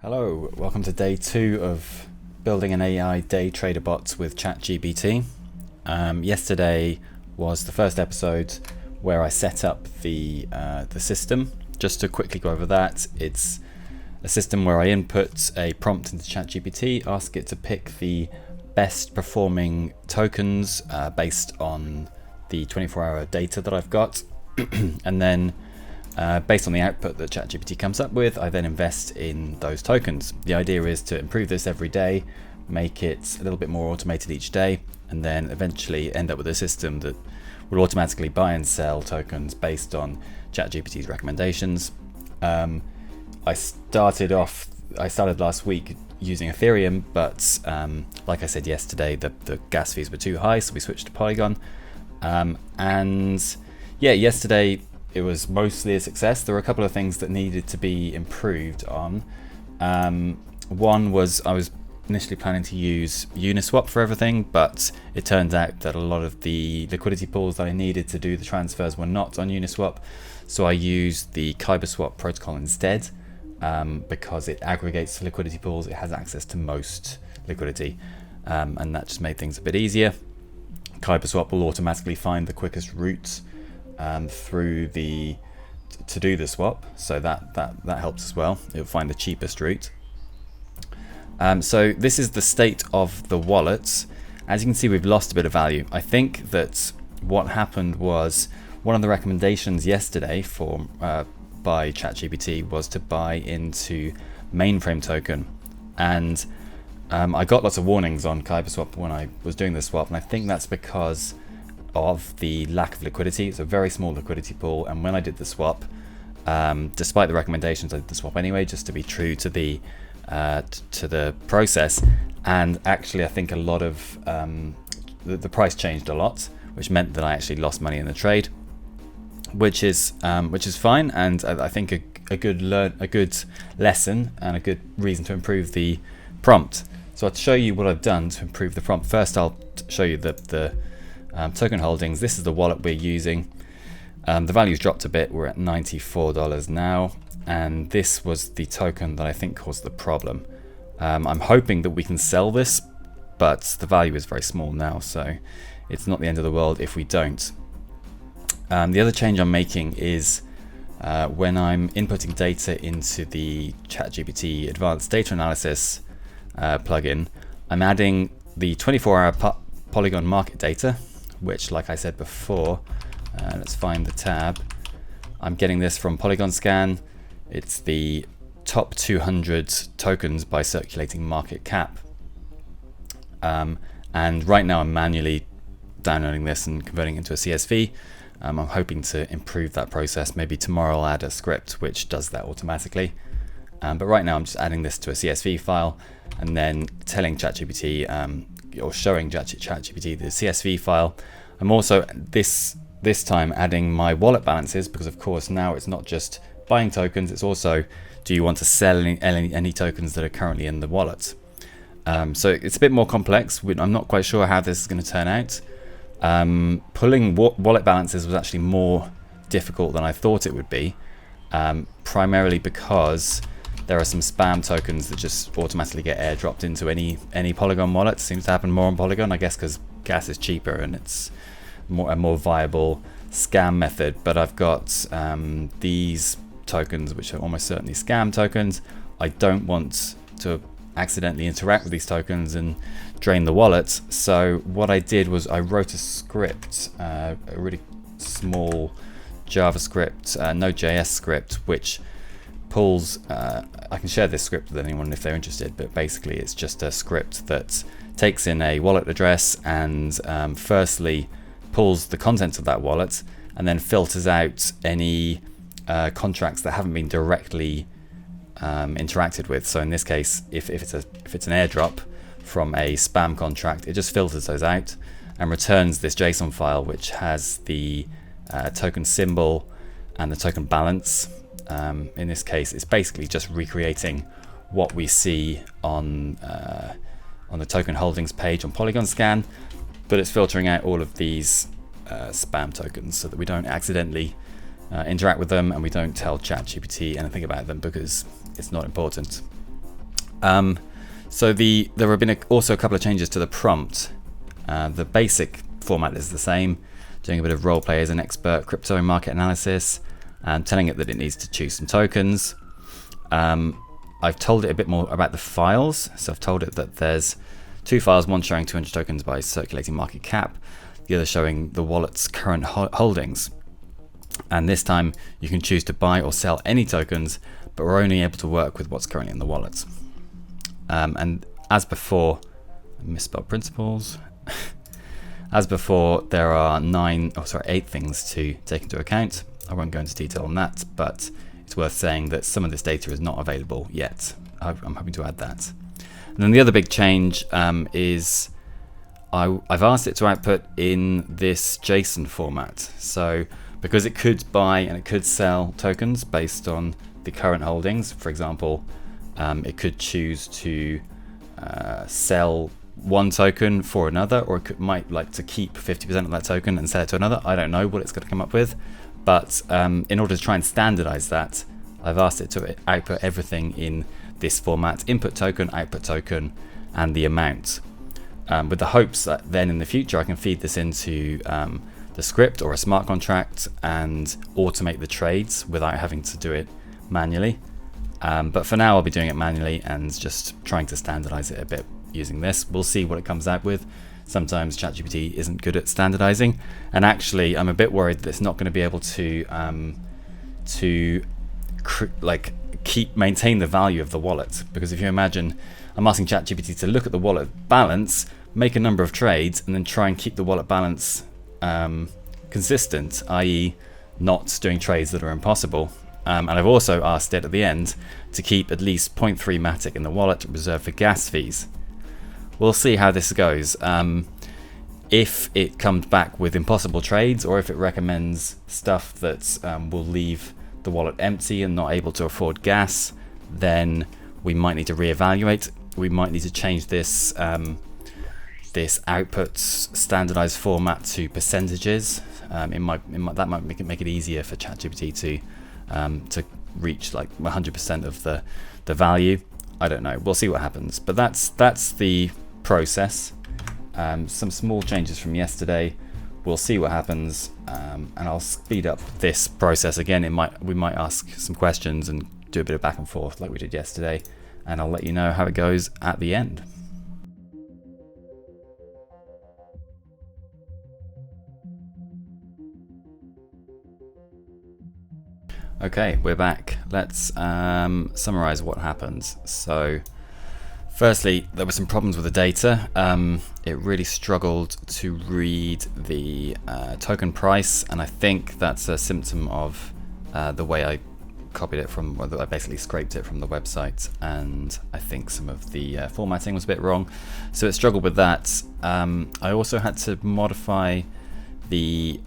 Hello, welcome to day 2 of building an AI day trader bot with ChatGPT. Yesterday was the first episode where I set up the system. Just to quickly go over that, it's a system where I input a prompt into ChatGPT, ask it to pick the best performing tokens based on the 24-hour data that I've got, and then based on the output that ChatGPT comes up with, I then invest in those tokens. The idea is to improve this every day, make it a little bit more automated each day, and then eventually end up with a system that will automatically buy and sell tokens based on ChatGPT's recommendations. I started last week using Ethereum, but like I said yesterday, the gas fees were too high, so we switched to Polygon. And yeah, yesterday it was mostly a success. There were a couple of things that needed to be improved on. One was I was initially planning to use Uniswap for everything, but it turns out that a lot of the liquidity pools that I needed to do the transfers were not on Uniswap. So I used the KyberSwap protocol instead, because it aggregates the liquidity pools. It has access to most liquidity, and that just made things a bit easier. KyberSwap will automatically find the quickest route to do the swap, so that helps as well. It'll find the cheapest route. So this is the state of the wallet. As you can see, we've lost a bit of value. I think that what happened was one of the recommendations yesterday by ChatGPT was to buy into mainframe token, and I got lots of warnings on KyberSwap when I was doing the swap, and I think that's because of the lack of liquidity. It's a very small liquidity pool, and when I did the swap, despite the recommendations, I did the swap anyway just to be true to the process. And actually I think a lot of the price changed a lot, which meant that I actually lost money in the trade, which is fine, and I think a good lesson and a good reason to improve the prompt. So I'll show you what I've done to improve the prompt. First I'll show you the token holdings. This is the wallet we're using. The value's dropped a bit. We're at $94 now, and this was the token that I think caused the problem. I'm hoping that we can sell this, but the value is very small now, so it's not the end of the world if we don't. The other change I'm making is when I'm inputting data into the ChatGPT Advanced Data Analysis plugin, I'm adding the 24-hour Polygon market data, which, like I said before, let's find the tab. I'm getting this from Polygon Scan. It's the top 200 tokens by circulating market cap. And right now I'm manually downloading this and converting it into a CSV. I'm hoping to improve that process. Maybe tomorrow I'll add a script which does that automatically. But right now I'm just adding this to a CSV file and then telling ChatGPT, or showing ChatGPT the CSV file. I'm also this time adding my wallet balances, because of course now it's not just buying tokens, it's also, do you want to sell any tokens that are currently in the wallet? So it's a bit more complex. I'm not quite sure how this is going to turn out. Pulling wallet balances was actually more difficult than I thought it would be, primarily because there are some spam tokens that just automatically get airdropped into any Polygon wallet. It seems to happen more on Polygon, I guess because gas is cheaper and it's a more viable scam method. But I've got these tokens which are almost certainly scam tokens. I don't want to accidentally interact with these tokens and drain the wallet. So what I did was I wrote a script, a really small JavaScript, Node.js script, which pulls, I can share this script with anyone if they're interested, but basically it's just a script that takes in a wallet address and firstly pulls the contents of that wallet and then filters out any contracts that haven't been directly interacted with. So in this case, if it's an airdrop from a spam contract, it just filters those out and returns this JSON file which has the token symbol and the token balance. In this case, it's basically just recreating what we see on the token holdings page on Polygon Scan, but it's filtering out all of these spam tokens so that we don't accidentally interact with them and we don't tell ChatGPT anything about them because it's not important. So there have been also a couple of changes to the prompt. The basic format is the same, doing a bit of role play as an expert crypto and market analysis, and telling it that it needs to choose some tokens. I've told it a bit more about the files. So I've told it that there's 2 files, one showing 200 tokens by circulating market cap, the other showing the wallet's current holdings. And this time you can choose to buy or sell any tokens, but we're only able to work with what's currently in the wallet. And as before, I misspelled principles. As before, there are 8 things to take into account. I won't go into detail on that, but it's worth saying that some of this data is not available yet. I'm hoping to add that. And then the other big change is I've asked it to output in this JSON format. So because it could buy and it could sell tokens based on the current holdings, for example, it could choose to sell one token for another, or it might like to keep 50% of that token and sell it to another. I don't know what it's going to come up with, but in order to try and standardize that, I've asked it to output everything in this format: input token, output token, and the amount, with the hopes that then in the future I can feed this into the script or a smart contract and automate the trades without having to do it manually. But for now I'll be doing it manually and just trying to standardize it a bit using this. We'll see what it comes out with. Sometimes ChatGPT isn't good at standardizing, and actually I'm a bit worried that it's not going to be able to maintain the value of the wallet, because if you imagine I'm asking ChatGPT to look at the wallet balance, make a number of trades, and then try and keep the wallet balance consistent, i.e. not doing trades that are impossible. And I've also asked it at the end to keep at least 0.3 Matic in the wallet reserved for gas fees. We'll see how this goes. If it comes back with impossible trades, or if it recommends stuff that will leave the wallet empty and not able to afford gas, then we might need to reevaluate. We might need to change this this output standardized format to percentages. That might make it easier for ChatGPT to reach like 100% of the value. I don't know. We'll see what happens. But that's the process. Some small changes from yesterday. We'll see what happens, and I'll speed up this process again. We might ask some questions and do a bit of back and forth like we did yesterday, and I'll let you know how it goes at the end. Okay, we're back. Let's summarize what happened. So firstly, there were some problems with the data. It really struggled to read the token price, and I think that's a symptom of the way I copied it from, or I basically scraped it from the website, and I think some of the formatting was a bit wrong. So it struggled with that. I also had to modify the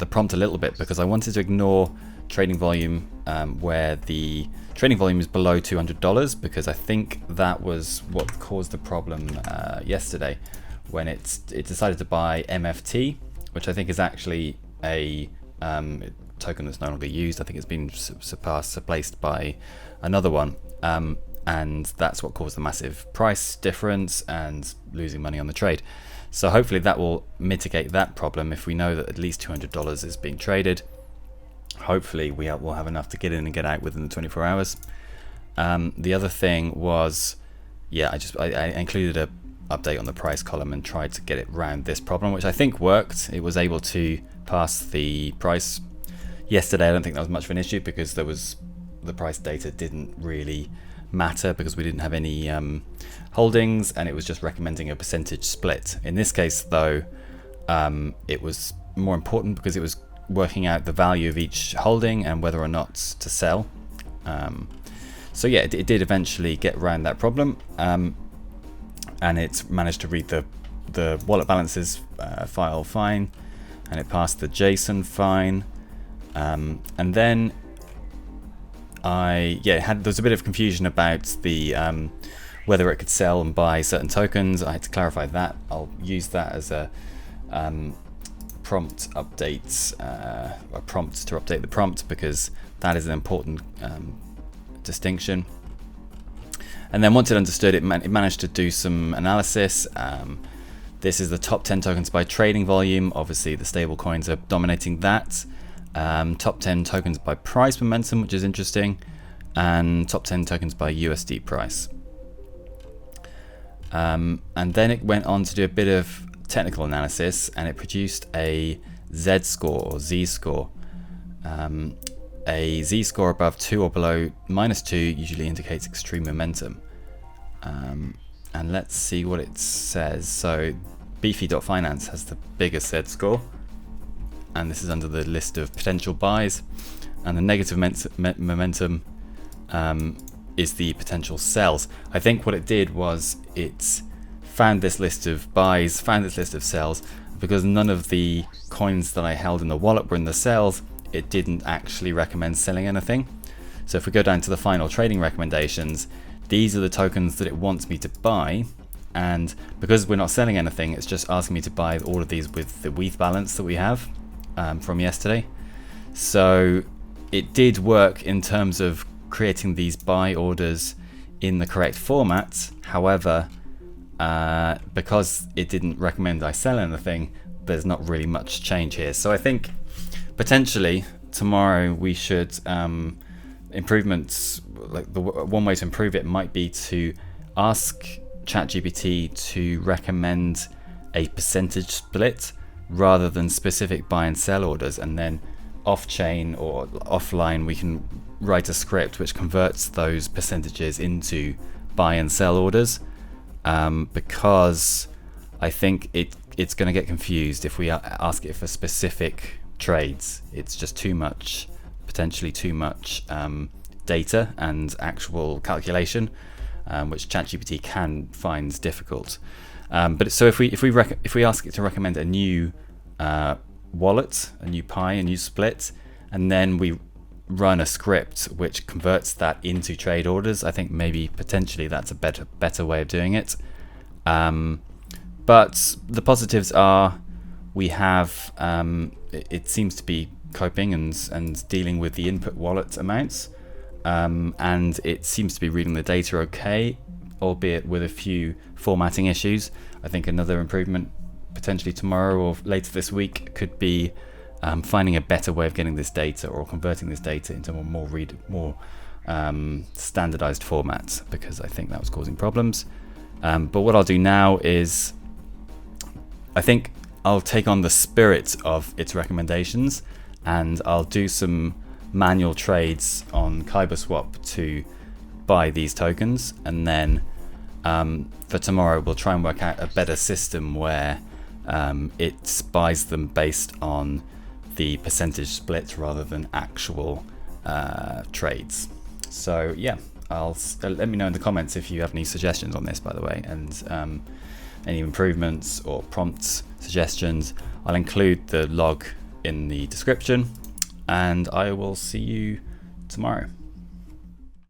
prompt a little bit, because I wanted to ignore trading volume where the trading volume is below $200, because I think that was what caused the problem yesterday when it decided to buy MFT, which I think is actually a token that's no longer used. I think it's been replaced by another one, and that's what caused the massive price difference and losing money on the trade. So hopefully that will mitigate that problem. If we know that at least $200 is being traded, hopefully will have enough to get in and get out within the 24 hours. The other thing was, I included a update on the price column and tried to get it around this problem, which I think worked. It was able to pass the price. Yesterday I don't think that was much of an issue, because the price data didn't really matter, because we didn't have any holdings, and it was just recommending a percentage split. In this case though, it was more important, because it was working out the value of each holding and whether or not to sell. So yeah, it did eventually get around that problem, and it managed to read the wallet balances file fine, and it passed the JSON fine, and then there's a bit of confusion about the whether it could sell and buy certain tokens. I had to clarify that. I'll use that as a prompt updates, a prompt to update the prompt, because that is an important distinction. And then once it understood it, it managed to do some analysis. This is the top 10 tokens by trading volume. Obviously, the stable coins are dominating that. Top 10 tokens by price momentum, which is interesting. And top 10 tokens by USD price. And then it went on to do a bit of technical analysis, and it produced a Z score or Z score. A Z score above 2 or below -2 usually indicates extreme momentum. And let's see what it says. So Beefy.finance has the biggest Z score, and this is under the list of potential buys, and the negative momentum is the potential sells. I think what it did was it found this list of buys, found this list of sells, because none of the coins that I held in the wallet were in the sells. It didn't actually recommend selling anything. So if we go down to the final trading recommendations, these are the tokens that it wants me to buy, and because we're not selling anything, it's just asking me to buy all of these with the WETH balance that we have from yesterday. So it did work in terms of creating these buy orders in the correct format. However, because it didn't recommend I sell anything, there's not really much change here. So I think potentially tomorrow we should improvements, like the one way to improve it might be to ask ChatGPT to recommend a percentage split rather than specific buy and sell orders, and then off-chain or offline we can write a script which converts those percentages into buy and sell orders, because I think it's going to get confused if we ask it for specific trades. It's just too much, potentially too much data and actual calculation, which ChatGPT finds difficult. But so if we ask it to recommend a new wallet, a new pie, a new split, and then we run a script which converts that into trade orders, I think maybe potentially that's a better way of doing it. But the positives are we have it seems to be coping and dealing with the input wallet amounts, and it seems to be reading the data okay, albeit with a few formatting issues. I think another improvement potentially tomorrow or later this week could be finding a better way of getting this data or converting this data into a more standardized format, because I think that was causing problems. But what I'll do now is I think I'll take on the spirit of its recommendations, and I'll do some manual trades on KyberSwap to buy these tokens, and then for tomorrow we'll try and work out a better system where it buys them based on the percentage split rather than actual trades. So yeah, let me know in the comments if you have any suggestions on this, by the way, and any improvements or prompts, suggestions. I'll include the log in the description, and I will see you tomorrow.